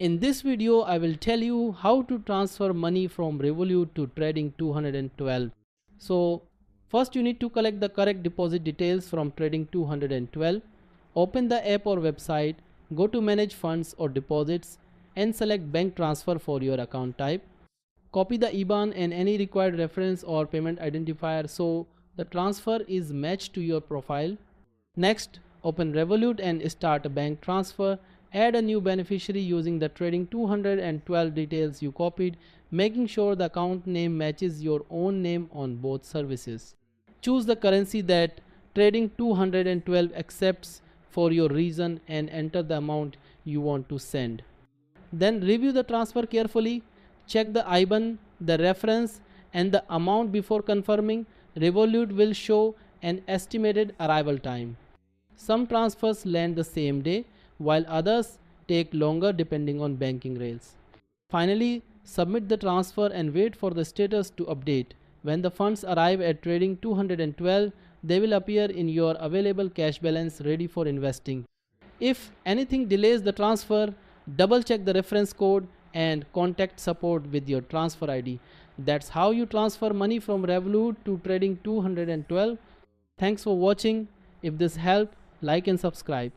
In this video, I will tell you how to transfer money from Revolut to Trading 212. So first you need to collect the correct deposit details from Trading 212. Open the app or website, go to Manage Funds or Deposits and select Bank Transfer for your account type. Copy the IBAN and any required reference or payment identifier so the transfer is matched to your profile. Next, open Revolut and start a bank transfer. Add a new beneficiary using the Trading 212 details you copied, making sure the account name matches your own name on both services. Choose the currency that Trading 212 accepts for your region and enter the amount you want to send. Then review the transfer carefully. Check the IBAN, the reference, and the amount before confirming. Revolut will show an estimated arrival time. Some transfers land the same day, while others take longer depending on banking rails. Finally, submit the transfer and wait for the status to update. When the funds arrive at Trading 212, they will appear in your available cash balance ready for investing. If anything delays the transfer, double check the reference code and contact support with your transfer ID. That's how you transfer money from Revolut to Trading 212. Thanks for watching. If this helped, like and subscribe.